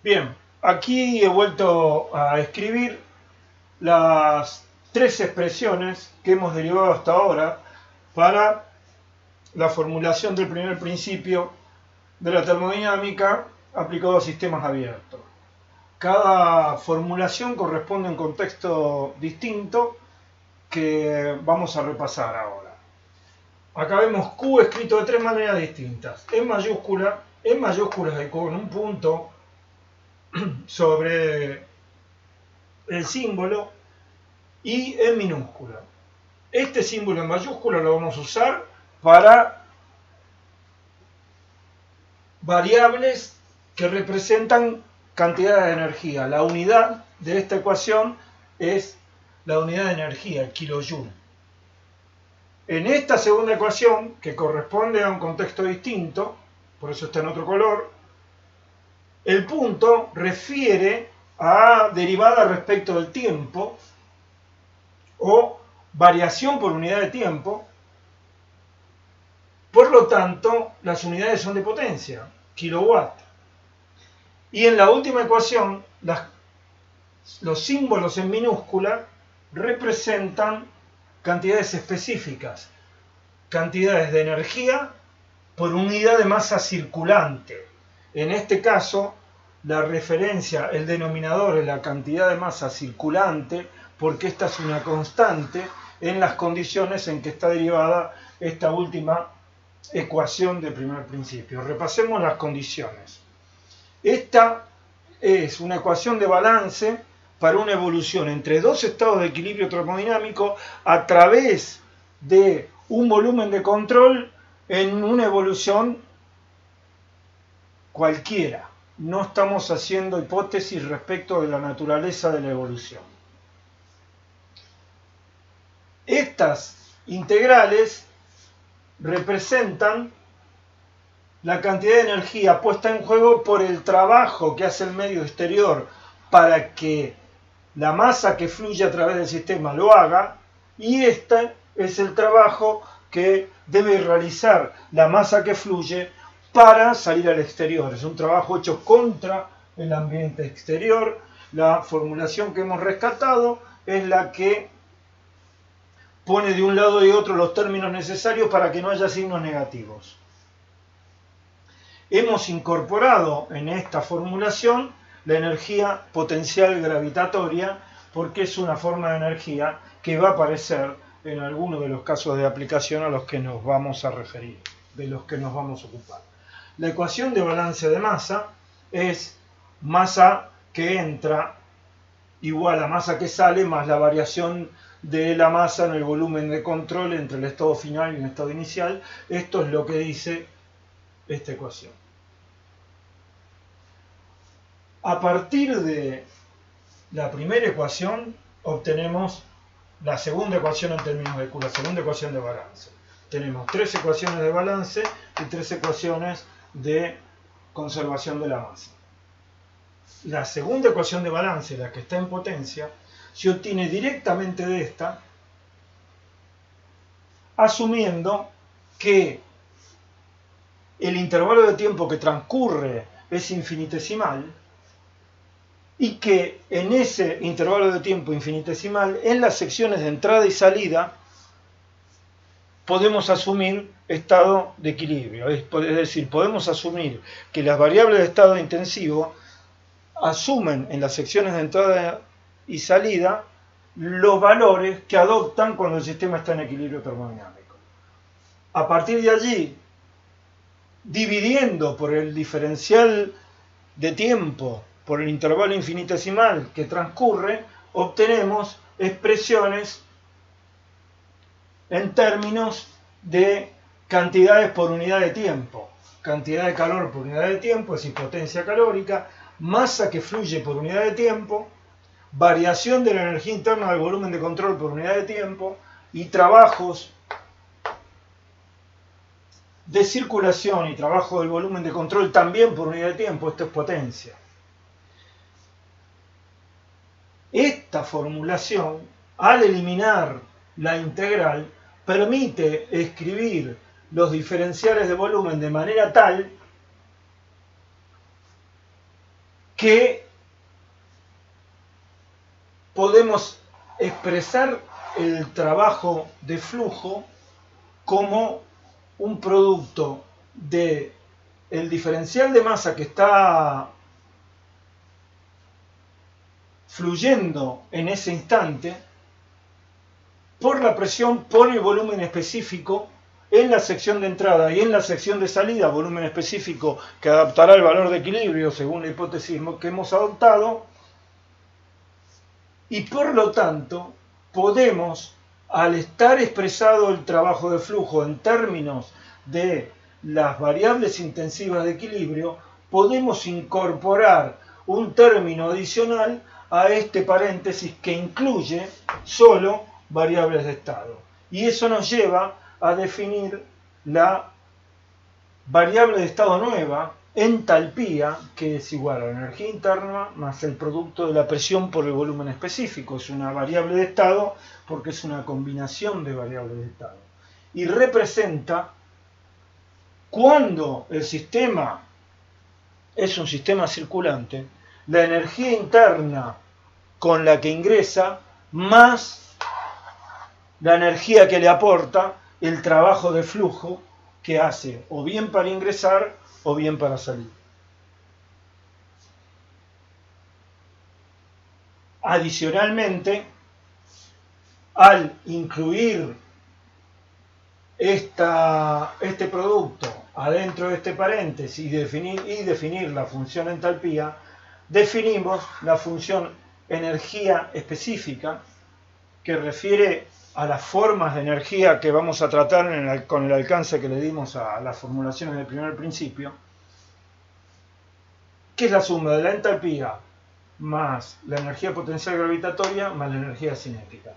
Bien, aquí he vuelto a escribir las tres expresiones que hemos derivado hasta ahora para la formulación del primer principio de la termodinámica aplicado a sistemas abiertos. Cada formulación corresponde a un contexto distinto que vamos a repasar ahora. Acá vemos Q escrito de tres maneras distintas. En mayúsculas y con un punto sobre el símbolo, y en minúscula. Este símbolo en mayúscula lo vamos a usar para variables que representan cantidad de energía. La unidad de esta ecuación es la unidad de energía, el kilojoule. En esta segunda ecuación, que corresponde a un contexto distinto, por eso está en otro color, el punto refiere a derivada respecto del tiempo o variación por unidad de tiempo. Por lo tanto, las unidades son de potencia, kilowatt. Y en la última ecuación, los símbolos en minúscula representan cantidades específicas, cantidades de energía por unidad de masa circulante. En este caso, la referencia, el denominador es la cantidad de masa circulante, porque esta es una constante en las condiciones en que está derivada esta última ecuación de primer principio. Repasemos las condiciones. Esta es una ecuación de balance para una evolución entre dos estados de equilibrio termodinámico a través de un volumen de control en una evolución cualquiera. No estamos haciendo hipótesis respecto de la naturaleza de la evolución. Estas integrales representan la cantidad de energía puesta en juego por el trabajo que hace el medio exterior para que la masa que fluye a través del sistema lo haga, y este es el trabajo que debe realizar la masa que fluye para salir al exterior. Es un trabajo hecho contra el ambiente exterior. La formulación que hemos rescatado es la que pone de un lado y otro los términos necesarios para que no haya signos negativos. Hemos incorporado en esta formulación la energía potencial gravitatoria, porque es una forma de energía que va a aparecer en algunos de los casos de aplicación a los que nos vamos a referir, de los que nos vamos a ocupar. La ecuación de balance de masa es masa que entra igual a masa que sale más la variación de la masa en el volumen de control entre el estado final y el estado inicial. Esto es lo que dice esta ecuación. A partir de la primera ecuación obtenemos la segunda ecuación en términos de Q, la segunda ecuación de balance. Tenemos tres ecuaciones de balance y tres ecuaciones de conservación de la masa. La segunda ecuación de balance, la que está en potencia, se obtiene directamente de esta, asumiendo que el intervalo de tiempo que transcurre es infinitesimal y que en ese intervalo de tiempo infinitesimal, en las secciones de entrada y salida, podemos asumir estado de equilibrio. Es decir, podemos asumir que las variables de estado intensivo asumen en las secciones de entrada y salida los valores que adoptan cuando el sistema está en equilibrio termodinámico. A partir de allí, dividiendo por el diferencial de tiempo, por el intervalo infinitesimal que transcurre, obtenemos expresiones en términos de cantidades por unidad de tiempo. Cantidad de calor por unidad de tiempo, es decir, potencia calórica, masa que fluye por unidad de tiempo, variación de la energía interna del volumen de control por unidad de tiempo y trabajos de circulación y trabajo del volumen de control también por unidad de tiempo. Esto es potencia. Esta formulación, al eliminar la integral, permite escribir los diferenciales de volumen de manera tal que podemos expresar el trabajo de flujo como un producto de el diferencial de masa que está fluyendo en ese instante por la presión por el volumen específico en la sección de entrada y en la sección de salida, volumen específico que adaptará el valor de equilibrio según la hipótesis que hemos adoptado, y por lo tanto podemos, al estar expresado el trabajo de flujo en términos de las variables intensivas de equilibrio, podemos incorporar un término adicional a este paréntesis que incluye solo variables de estado. Y eso nos lleva a definir la variable de estado nueva, entalpía, que es igual a la energía interna más el producto de la presión por el volumen específico. Es una variable de estado porque es una combinación de variables de estado. Y representa cuando el sistema es un sistema circulante, la energía interna con la que ingresa más la energía que le aporta el trabajo de flujo que hace o bien para ingresar o bien para salir. Adicionalmente, al incluir este producto adentro de este paréntesis y definir la función entalpía, definimos la función energía específica, que refiere a las formas de energía que vamos a tratar con el alcance que le dimos a las formulaciones del primer principio, que es la suma de la entalpía más la energía potencial gravitatoria más la energía cinética.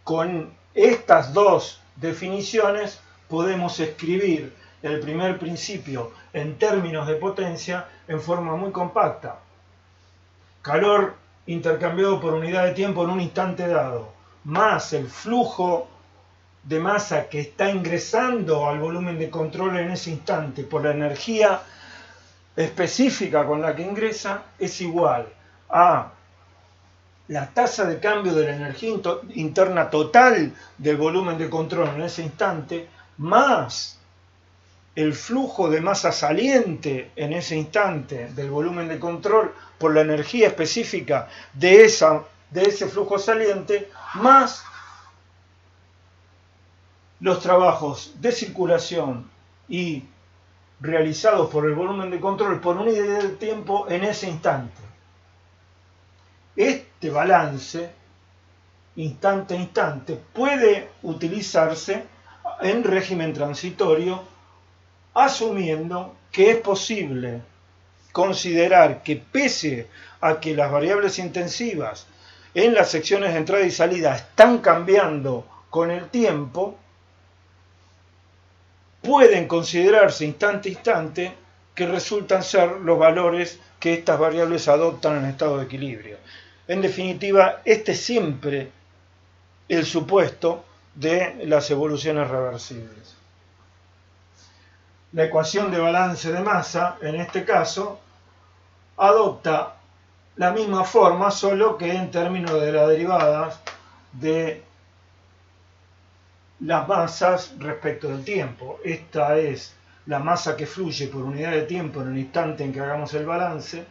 Con estas dos definiciones podemos escribir el primer principio en términos de potencia en forma muy compacta. Calor intercambiado por unidad de tiempo en un instante dado, más el flujo de masa que está ingresando al volumen de control en ese instante por la energía específica con la que ingresa, es igual a la tasa de cambio de la energía interna total del volumen de control en ese instante, más el flujo de masa saliente en ese instante del volumen de control por la energía específica de ese flujo saliente, más los trabajos de circulación y realizados por el volumen de control por unidad de tiempo en ese instante. Este balance, instante a instante, puede utilizarse en régimen transitorio, asumiendo que es posible considerar que pese a que las variables intensivas en las secciones de entrada y salida están cambiando con el tiempo, pueden considerarse instante a instante que resultan ser los valores que estas variables adoptan en estado de equilibrio. En definitiva, este es siempre el supuesto de las evoluciones reversibles. La ecuación de balance de masa, en este caso, adopta la misma forma, solo que en términos de las derivadas de las masas respecto del tiempo. Esta es la masa que fluye por unidad de tiempo en el instante en que hagamos el balance,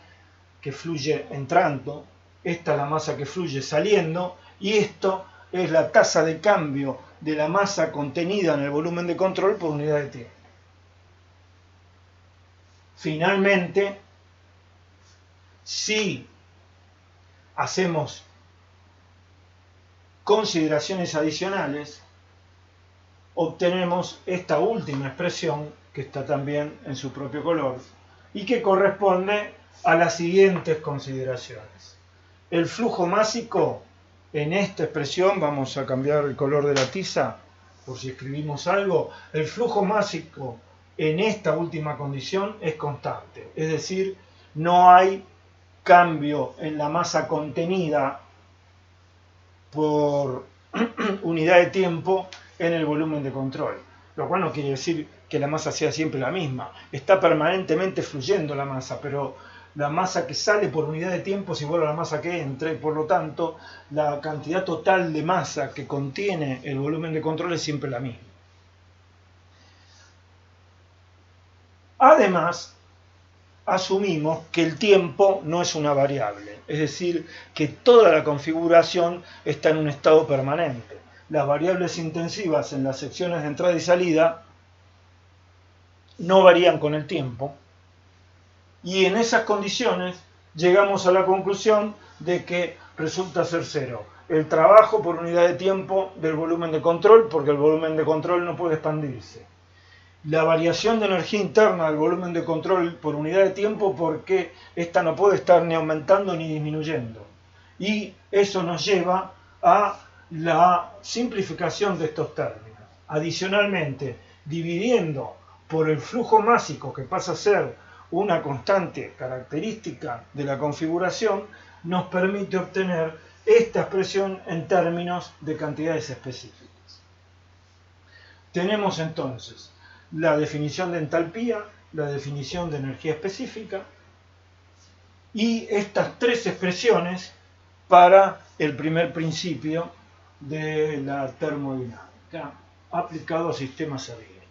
que fluye entrando. Esta es la masa que fluye saliendo, y esto es la tasa de cambio de la masa contenida en el volumen de control por unidad de tiempo. Finalmente, si hacemos consideraciones adicionales, obtenemos esta última expresión, que está también en su propio color, y que corresponde a las siguientes consideraciones. El flujo másico, en esta expresión, vamos a cambiar el color de la tiza, por si escribimos algo, el flujo másico en esta última condición es constante, es decir, no hay cambio en la masa contenida por unidad de tiempo en el volumen de control, lo cual no quiere decir que la masa sea siempre la misma. Está permanentemente fluyendo la masa, pero la masa que sale por unidad de tiempo es igual a la masa que entra, y por lo tanto la cantidad total de masa que contiene el volumen de control es siempre la misma. Además, asumimos que el tiempo no es una variable, es decir, que toda la configuración está en un estado permanente. Las variables intensivas en las secciones de entrada y salida no varían con el tiempo, y en esas condiciones llegamos a la conclusión de que resulta ser cero el trabajo por unidad de tiempo del volumen de control, porque el volumen de control no puede expandirse. La variación de energía interna del volumen de control por unidad de tiempo, porque ésta no puede estar ni aumentando ni disminuyendo. Y eso nos lleva a la simplificación de estos términos. Adicionalmente, dividiendo por el flujo másico, que pasa a ser una constante característica de la configuración, nos permite obtener esta expresión en términos de cantidades específicas. Tenemos entonces la definición de entalpía, la definición de energía específica y estas tres expresiones para el primer principio de la termodinámica aplicado a sistemas abiertos.